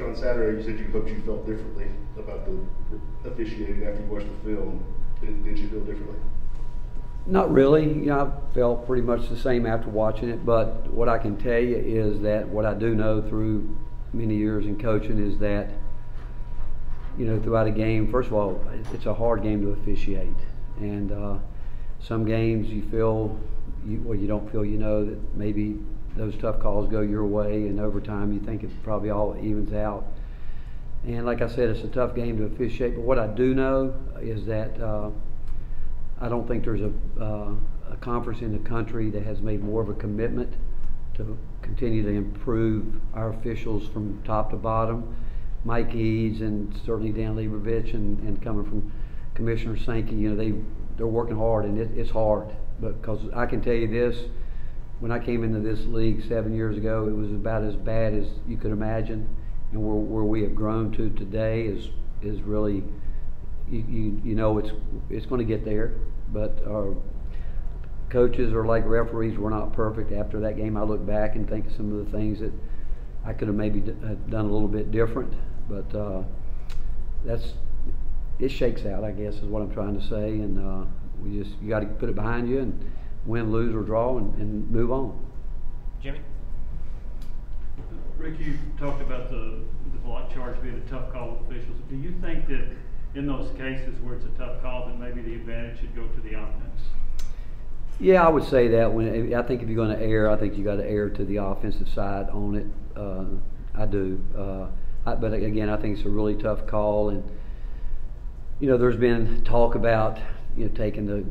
On Saturday, you said you hoped you felt differently about the officiating after you watched the film. Did you feel differently? Not really. You know, I felt pretty much the same after watching it, but what I can tell you is that what I do know through many years in coaching is that, you know, throughout a game, first of all, it's a hard game to officiate. And some games you feel, you don't feel, you know, that maybe those tough calls go your way, and over time you think it probably all evens out. And like I said, it's a tough game to officiate, but what I do know is that I don't think there's a conference in the country that has made more of a commitment to continue to improve our officials from top to bottom. Mike Eads and certainly Dan Leibovich and coming from Commissioner Sankey, you know, they're working hard, and it's hard. But because I can tell you this, when I came into this league 7 years ago, it was about as bad as you could imagine, and where we have grown to today is really, you know, it's going to get there. But our coaches are like referees. We're not perfect. After that game, I look back and think of some of the things that I could have maybe done a little bit different. But it shakes out, I guess, is what I'm trying to say. And you got to put it behind you and win, lose, or draw, and move on. Jimmy? Rick, you talked about the block charge being a tough call with officials. Do you think that in those cases where it's a tough call that maybe the advantage should go to the offense? Yeah, I would say that. I think if you're going to err, I think you got to err to the offensive side on it. I do. But again, I think it's a really tough call, and you know, there's been talk about, you know, taking the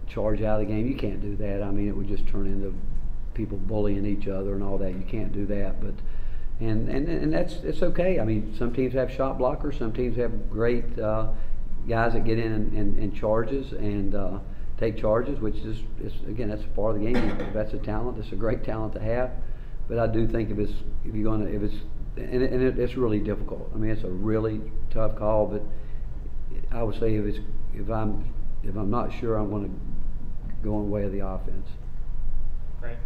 charge out of the game. You can't do that. I mean, it would just turn into people bullying each other and all that. You can't do that. But and it's okay. I mean, some teams have shot blockers. Some teams have great guys that get in and charges and take charges, which is again, that's a part of the game. That's a talent. It's a great talent to have. But I do think it's really difficult. I mean, it's a really tough call. But I would say if I'm not sure, I'm going to go in the way of the offense. Right.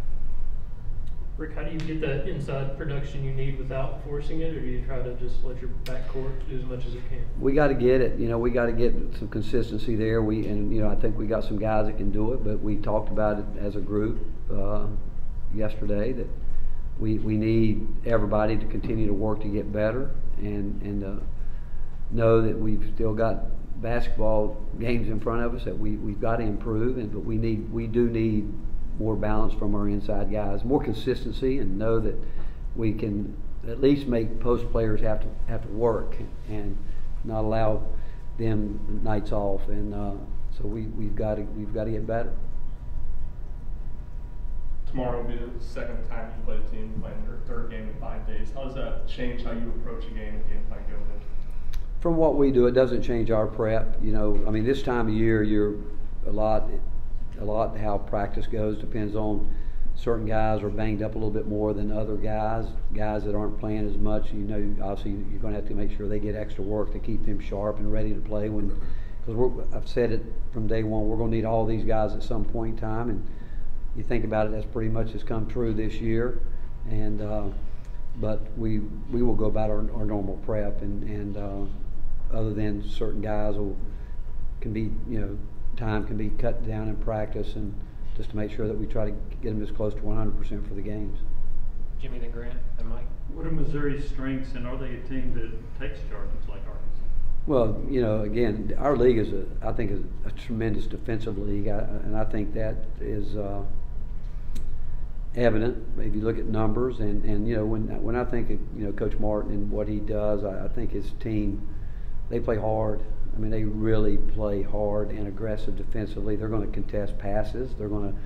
Rick, how do you get that inside production you need without forcing it, or do you try to just let your backcourt do as much as it can? We got to get it. You know, we got to get some consistency there. You know, I think we got some guys that can do it, but we talked about it as a group yesterday that we need everybody to continue to work to get better and know that we've still got basketball games in front of us that we've got to improve, but we do need more balance from our inside guys, more consistency, and know that we can at least make post players have to work and not allow them nights off. And so we've got to get better. Tomorrow will be the second time you play a team playing their third game in 5 days. How does that change how you approach a game plan going in? From what we do, it doesn't change our prep. You know, I mean, this time of year, you're a lot how practice goes depends on certain guys are banged up a little bit more than other guys that aren't playing as much. You know, obviously you're going to have to make sure they get extra work to keep them sharp and ready to play because I've said it from day one, we're going to need all these guys at some point in time, and you think about it, that's pretty much has come true this year. And but we will go about our normal prep, and other than certain guys can be, you know, time can be cut down in practice, and just to make sure that we try to get them as close to 100% for the games. Jimmy, then Grant, then Mike. What are Missouri's strengths, and are they a team that takes charges like Arkansas? Well, you know, again, our league I think is a tremendous defensive league, and I think that is evident if you look at numbers. And you know, when I think of, you know, Coach Martin and what he does, I think his team, they play hard. I mean, they really play hard and aggressive defensively. They're going to contest passes. They're going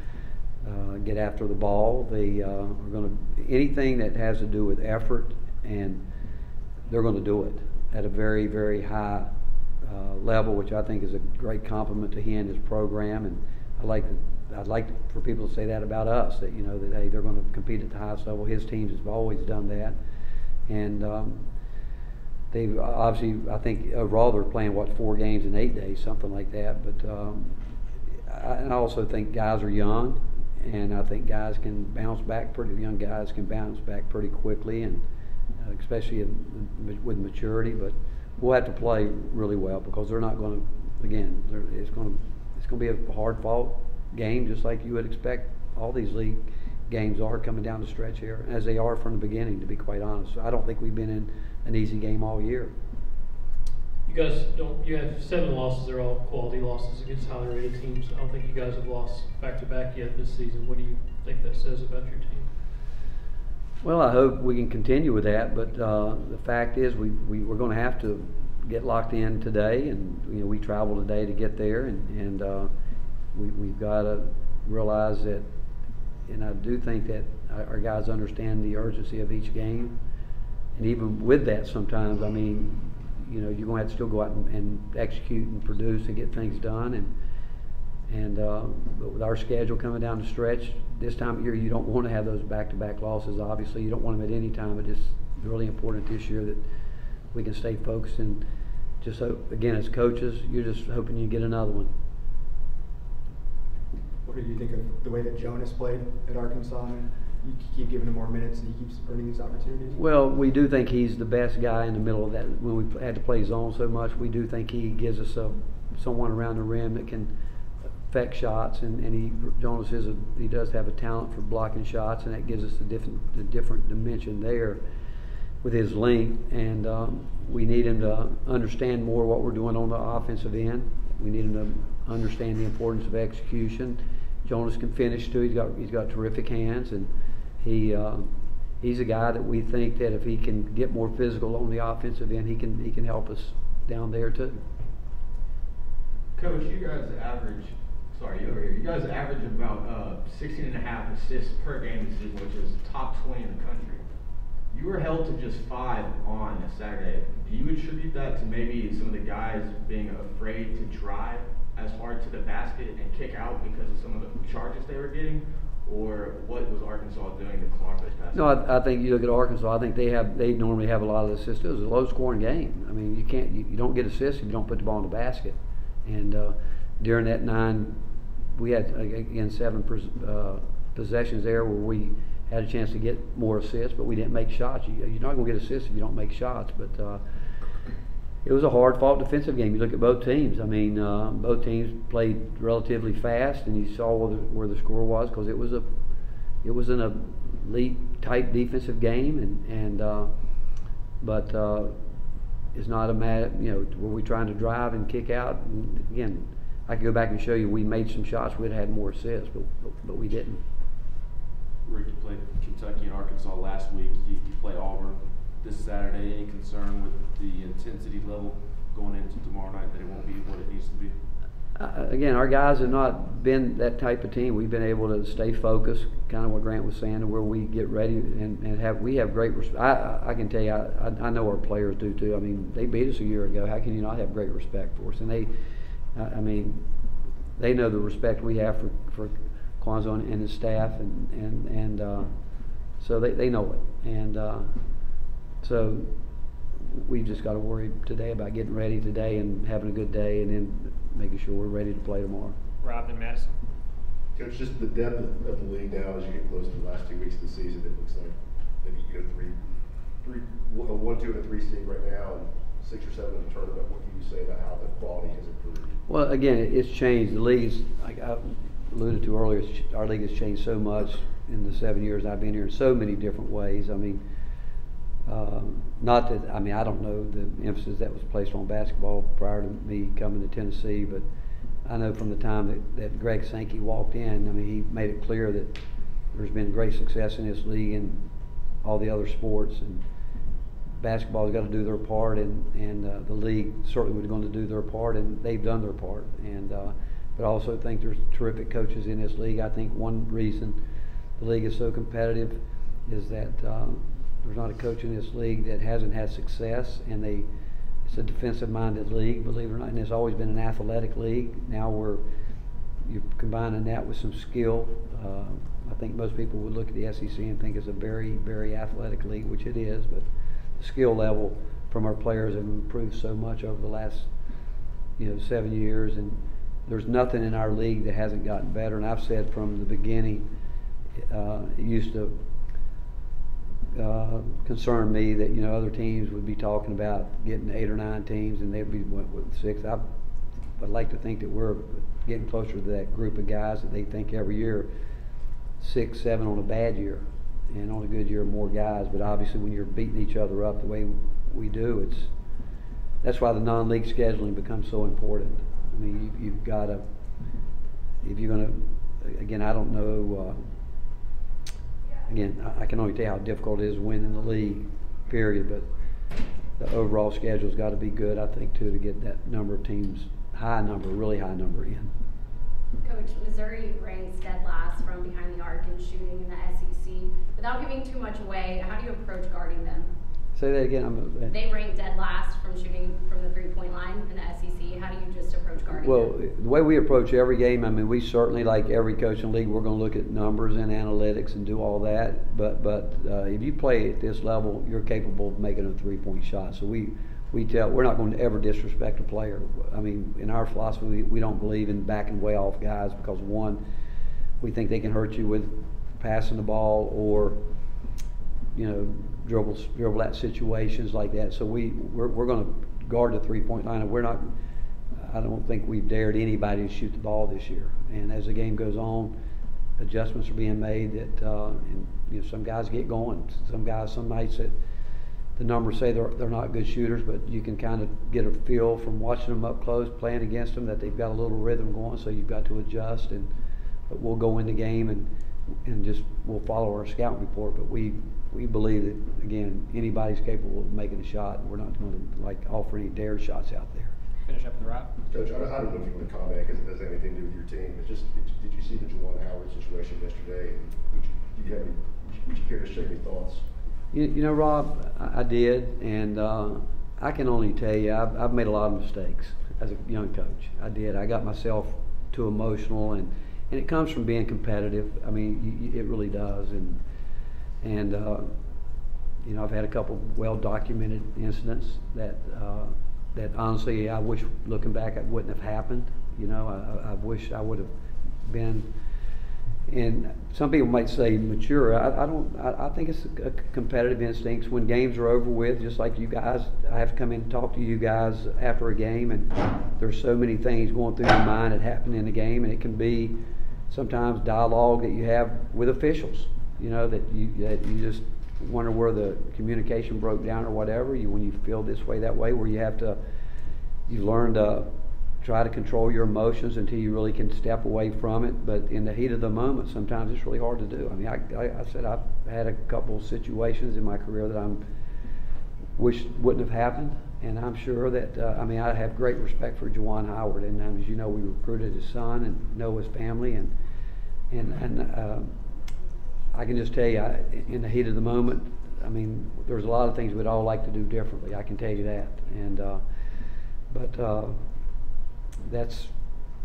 to get after the ball. They are going to anything that has to do with effort, and they're going to do it at a very, very high level, which I think is a great compliment to he and his program. And I'd like for people to say that about us, that, you know, that hey, they're going to compete at the highest level. His teams have always done that, and they obviously, I think overall they're playing 4 games in 8 days, something like that. But I also think guys are young, and I think guys can bounce back young guys can bounce back pretty quickly, and especially with maturity. But we'll have to play really well because they're not going to. Again, it's going to be a hard-fought game, just like you would expect all these league games are coming down the stretch here, as they are from the beginning, to be quite honest. So I don't think we've been in an easy game all year. You guys you have 7 losses, they're all quality losses against highly rated teams. I don't think you guys have lost back-to-back yet this season. What do you think that says about your team? Well, I hope we can continue with that, but the fact is we're going to have to get locked in today, and we travel today to get there, and we've got to realize that, and I do think that our guys understand the urgency of each game, and even with that sometimes, I mean, you're going to have to still go out and execute and produce and get things done, but with our schedule coming down the stretch this time of year, you don't want to have those back-to-back losses. Obviously, you don't want them at any time, but it's really important this year that we can stay focused, and just hope, again, as coaches, you're just hoping you get another one. What do you think of the way that Jonas played at Arkansas? You keep giving him more minutes and he keeps earning these opportunities? Well, we do think he's the best guy in the middle of that. When we had to play zone so much, we do think he gives us someone around the rim that can affect shots, and Jonas he does have a talent for blocking shots, and that gives us the different dimension there with his length, and we need him to understand more what we're doing on the offensive end. We need him to understand the importance of execution. Jonas can finish too. He's got terrific hands, and he's a guy that we think that if he can get more physical on the offensive end, he can help us down there too. Coach, you guys average about 16.5 assists per game this season, which is top 20 in the country. You were held to just 5 on a Saturday. Do you attribute that to maybe some of the guys being afraid to drive as hard to the basket and kick out because of some of the charges they were getting? Or what was Arkansas doing to clock those passes? No, I think you look at Arkansas. I think they normally have a lot of assists. It was a low-scoring game. I mean, you don't get assists if you don't put the ball in the basket. And during that 9, we had again 7 possessions there where we had a chance to get more assists, but we didn't make shots. You're not going to get assists if you don't make shots. But it was a hard-fought defensive game. You look at both teams. I mean, both teams played relatively fast, and you saw where the score was because it was an elite-type defensive game, but it's not a matter. Were we trying to drive and kick out? And again, I could go back and show you we made some shots. We'd had more assists, but we didn't. Rick, you played Kentucky and Arkansas last week. You play Auburn this Saturday. Any concern with the intensity level going into tomorrow night that it won't be what it needs to be? Again, our guys have not been that type of team. We've been able to stay focused, kind of what Grant was saying, where we get ready and we have great respect. I can tell you, I know our players do too. I mean, they beat us a year ago. How can you not have great respect for us? And they know the respect we have for Kwanzaa and his staff, and so they know it. And so we've just got to worry today about getting ready today and having a good day, and then making sure we're ready to play tomorrow. Rob and Madison. Coach, just the depth of the league now as you get close to the last 2 weeks of the season, it looks like maybe a 1, 2, and a 3 seed right now, and 6 or 7 in the tournament. What can you say about how the quality has improved? Well, again, it's changed. The league's, like I alluded to earlier, our league has changed so much in the 7 years I've been here in so many different ways. I mean, I don't know the emphasis that was placed on basketball prior to me coming to Tennessee, but I know from the time that Greg Sankey walked in, I mean, he made it clear that there's been great success in this league and all the other sports, and basketball's got to do their part, and the league certainly was going to do their part, and they've done their part. But I also think there's terrific coaches in this league. I think one reason the league is so competitive is that there's not a coach in this league that hasn't had success, and it's a defensive-minded league, believe it or not, and it's always been an athletic league. Now you're combining that with some skill. I think most people would look at the SEC and think it's a very, very athletic league, which it is, but the skill level from our players have improved so much over the last 7 years, and there's nothing in our league that hasn't gotten better. And I've said from the beginning, it used to concerned me that, you know, other teams would be talking about getting 8 or 9 teams and they'd be with 6. I'd like to think that we're getting closer to that group of guys that they think every year 6, 7 on a bad year, and on a good year more guys. But obviously when you're beating each other up the way we do, that's why the non-league scheduling becomes so important. I mean, you've got to, if you're going to, again, I don't know, again, I can only tell you how difficult it is winning the league, period, but the overall schedule's got to be good, I think, too, to get that number of teams, really high number in. Coach, Missouri ranks dead last from behind the arc in shooting in the SEC. Without giving too much away, how do you approach guarding them? Say that again. They rank dead last from shooting from the three-point line in the SEC. How do you just approach guarding Well, them? the way we approach every game, I mean, we certainly, like every coach in the league, we're going to look at numbers and analytics and do all that. But if you play at this level, you're capable of making a three-point shot. So we're not going to ever disrespect a player. I mean, in our philosophy, we don't believe in backing way off guys because, one, we think they can hurt you with passing the ball or, you know, dribble at situations like that. So we're going to guard the three-point line. And I don't think we've dared anybody to shoot the ball this year. And as the game goes on, adjustments are being made that, and you know, some guys get going. Some nights that the numbers say they're not good shooters, but you can kind of get a feel from watching them up close, playing against them, that they've got a little rhythm going. So you've got to adjust, but we'll go in the game and just we'll follow our scout report. But we believe that, again, anybody's capable of making a shot. We're not going to offer any dare shots out there. Finish up with Rob. Coach, I don't know if you want to comment because it doesn't have anything to do with your team. But just did you see the Juwan Howard situation yesterday? And would you care to share your thoughts? You know, Rob, I did, and I can only tell you, I've made a lot of mistakes as a young coach. I did. I got myself too emotional, and it comes from being competitive. I mean, it really does. And you know, I've had a couple well-documented incidents that honestly, I wish, looking back, it wouldn't have happened. You know, I wish I would have been. And some people might say mature. I think it's a competitive instincts. When games are over with, just like you guys, I have to come in and talk to you guys after a game, and there's so many things going through your mind that happen in the game, and it can be sometimes dialogue that you have with officials. You know, that you just wonder where the communication broke down or whatever. When you feel this way, that way, where you learn to try to control your emotions until you really can step away from it. But in the heat of the moment, sometimes it's really hard to do. I mean, I said I've had a couple of situations in my career that I wish wouldn't have happened, and I'm sure that I mean, I have great respect for Juwan Howard, and as you know, we recruited his son and know his family, and I can just tell you, in the heat of the moment, I mean, there's a lot of things we'd all like to do differently. I can tell you that, and but that's,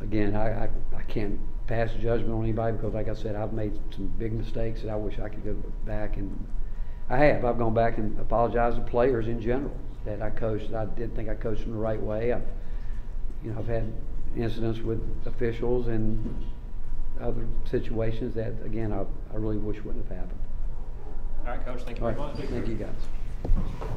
again, I can't pass judgment on anybody because, like I said, I've made some big mistakes that I wish I could go back, and I've gone back and apologized to players in general that I coached. I didn't think I coached them the right way. I've had incidents with officials and other situations that, again, I really wish wouldn't have happened. All right, Coach. Thank you very much. Thank you, guys.